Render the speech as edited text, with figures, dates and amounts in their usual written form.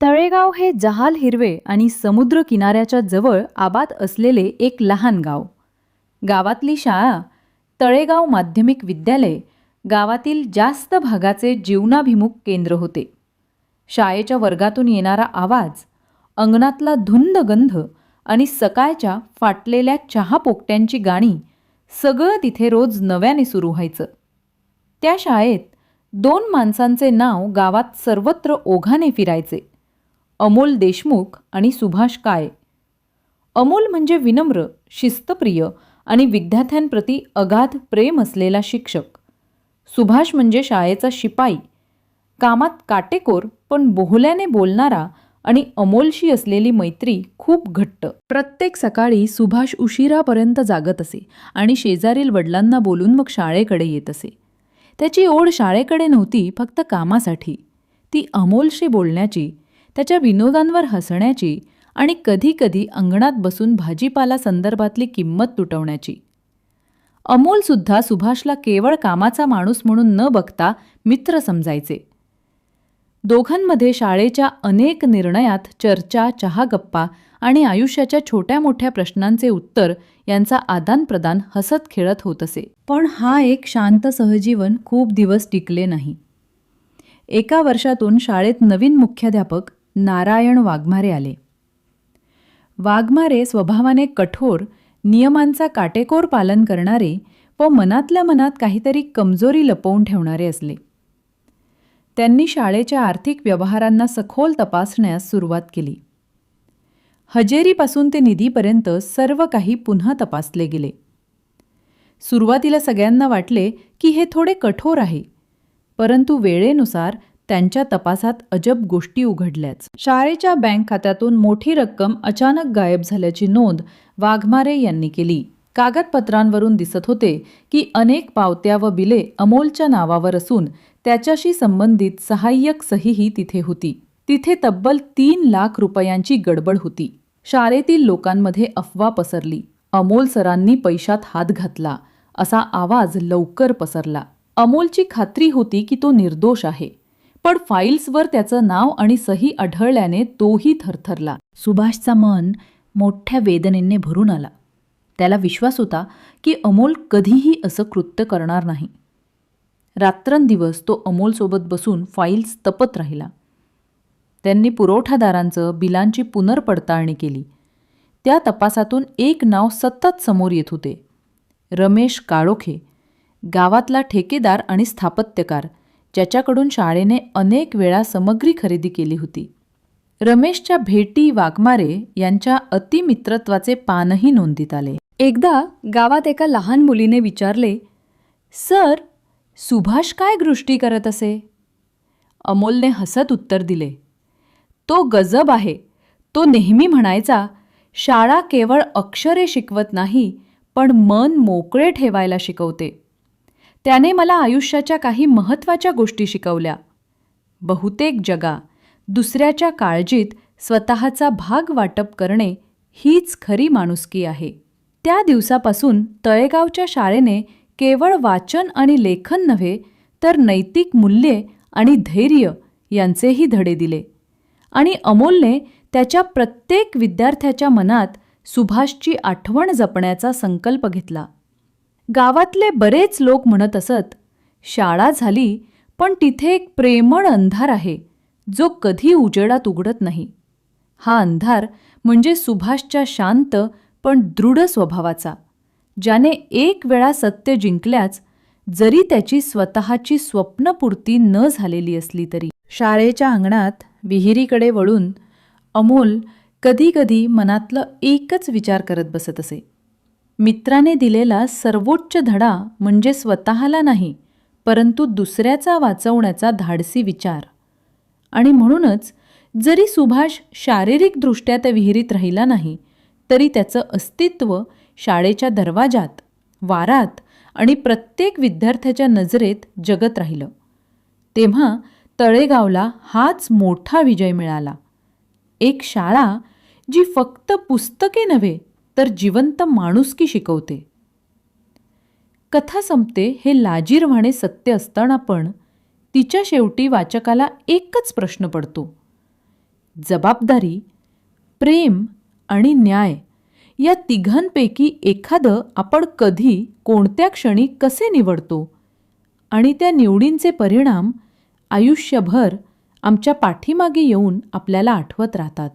तळेगाव हे जहाल हिरवे आणि समुद्र किनाऱ्याच्या जवळ आबाद असलेले एक लहान गाव. गावातली शाळा, तळेगाव माध्यमिक विद्यालय, गावातील जास्त भागाचे जीवनाभिमुख केंद्र होते. शाळेच्या वर्गातून येणारा आवाज, अंगणातला धुंद गंध आणि सकाळच्या फाटलेल्या चहा पोकट्यांची गाणी, सगळं तिथे रोज नव्याने सुरू व्हायचं. त्या शाळेत दोन माणसांचे नाव गावात सर्वत्र ओघाने फिरायचे: अमोल देशमुख आणि सुभाष काळे. अमोल म्हणजे विनम्र, शिस्तप्रिय आणि विद्यार्थ्यांप्रती अगाध प्रेम असलेला शिक्षक. सुभाष म्हणजे शाळेचा शिपाई, कामात काटेकोर पण बोहल्याने बोलणारा आणि अमोलशी असलेली मैत्री खूप घट्ट. प्रत्येक सकाळी सुभाष उशिरापर्यंत जागत असे आणि शेजारील वडिलांना बोलून मग शाळेकडे येत असे. त्याची ओढ शाळेकडे नव्हती फक्त कामासाठी, ती अमोलशी बोलण्याची, त्याच्या विनोदांवर हसण्याची आणि कधीकधी अंगणात बसून भाजीपाला संदर्भातली किंमत तुटवण्याची. अमोलसुद्धा सुभाषला केवळ कामाचा माणूस म्हणून न बघता मित्र समजायचे. दोघांमध्ये शाळेच्या अनेक निर्णयात चर्चा, चहागप्पा आणि आयुष्याच्या छोट्या मोठ्या प्रश्नांचे उत्तर यांचा आदानप्रदान हसत खेळत होत असे. पण हा एक शांत सहजीवन खूप दिवस टिकले नाही. एका वर्षातून शाळेत नवीन मुख्याध्यापक नारायण वाघमारे आले. वाघमारे स्वभावाने कठोर, नियमांचा काटेकोर पालन करणारे व मनातल्या मनात काहीतरी कमजोरी लपवून ठेवणारे असले. त्यांनी शाळेच्या आर्थिक व्यवहारांना सखोल तपासण्यास सुरुवात केली. हजेरीपासून ते निधीपर्यंत सर्व काही पुन्हा तपासले गेले. सुरुवातीला सगळ्यांना वाटले की हे थोडे कठोर आहे, परंतु वेळेनुसार त्यांच्या तपासात अजब गोष्टी उघडल्याच. शाळेच्या बँक खात्यातून मोठी रक्कम अचानक गायब झाल्याची नोंद वाघमारे यांनी केली. कागदपत्रांवरून दिसत होते की अनेक पावत्या व बिले अमोलच्या नावावर असून त्याच्याशी संबंधित सहाय्यक सहीही तिथे होती. तिथे तब्बल 3 लाख रुपयांची गडबड होती. शाळेतील लोकांमध्ये अफवा पसरली. अमोल सरांनी पैशात हात घातला असा आवाज लवकर पसरला. अमोलची खात्री होती की तो निर्दोष आहे, पण फाईल्सवर त्याचं नाव आणि सही आढळल्याने तोही थरथरला. सुभाषचा मन मोठ्या वेदनेने भरून आला. त्याला विश्वास होता की अमोल कधीही असं कृत्य करणार नाही. रात्रंदिवस तो अमोलसोबत बसून फाईल्स तपत राहिला. त्यांनी पुरवठादारांचं बिलांची पुनर्पडताळणी केली. त्या तपासातून एक नाव सतत समोर येत होते: रमेश काळोखे, गावातला ठेकेदार आणि स्थापत्यकार, ज्याच्याकडून शाळेने अनेक वेळा सामग्री खरेदी केली होती. रमेशच्या भेटी वाघमारे यांच्या अतिमित्रत्वाचे पानही नोंदीत आले. एकदा गावात एका लहान मुलीने विचारले, "सर, सुभाष काय गोष्टी करत असे?" अमोलने हसत उत्तर दिले, "तो गजब आहे. तो नेहमी म्हणायचा, शाळा केवळ अक्षरे शिकवत नाही, पण मन मोकळे ठेवायला शिकवते. त्याने मला आयुष्याच्या काही महत्त्वाच्या गोष्टी शिकवल्या. बहुतेक जगा, दुसऱ्याच्या काळजीत स्वतःचा भाग वाटप करणे हीच खरी माणुसकी आहे." त्या दिवसापासून तळेगावच्या शाळेने केवळ वाचन आणि लेखन नव्हे, तर नैतिक मूल्ये आणि धैर्य यांचेही धडे दिले. आणि अमोलने त्याच्या प्रत्येक विद्यार्थ्याच्या मनात सुभाषची आठवण जपण्याचा संकल्प घेतला. गावातले बरेच लोक म्हणत असत, शाळा झाली, पण तिथे एक प्रेमळ अंधार आहे, जो कधी उजेडात उघडत नाही. हा अंधार म्हणजे सुभाषच्या शांत पण दृढ स्वभावाचा, ज्याने एक वेळा सत्य जिंकल्याच, जरी त्याची स्वतःची स्वप्नपूर्ती न झालेली असली तरी. शाळेच्या अंगणात विहिरीकडे वळून अमोल कधीकधी मनातलं एकच विचार करत बसत असे: मित्राने दिलेला सर्वोच्च धडा म्हणजे स्वतःला नाही, परंतु दुसऱ्याचा वाचवण्याचा धाडसी विचार. आणि म्हणूनच जरी सुभाष शारीरिकदृष्ट्या त्या विहिरीत राहिला नाही, तरी त्याचं अस्तित्व शाळेच्या दरवाजात, वारात आणि प्रत्येक विद्यार्थ्याच्या नजरेत जगत राहिलं. तेव्हा तळेगावला हाच मोठा विजय मिळाला. एक शाळा जी फक्त पुस्तके नव्हे, तर जिवंत माणुसकी शिकवते. कथा संपते हे लाजिरवाणे सत्य असताना पण तिच्या शेवटी वाचकाला एकच प्रश्न पडतो: जबाबदारी, प्रेम आणि न्याय या तिघांपैकी एखादं आपण कधी कोणत्या क्षणी कसे निवडतो आणि त्या निवडींचे परिणाम आयुष्यभर आमच्या पाठीमागे येऊन आपल्याला आठवत राहतात.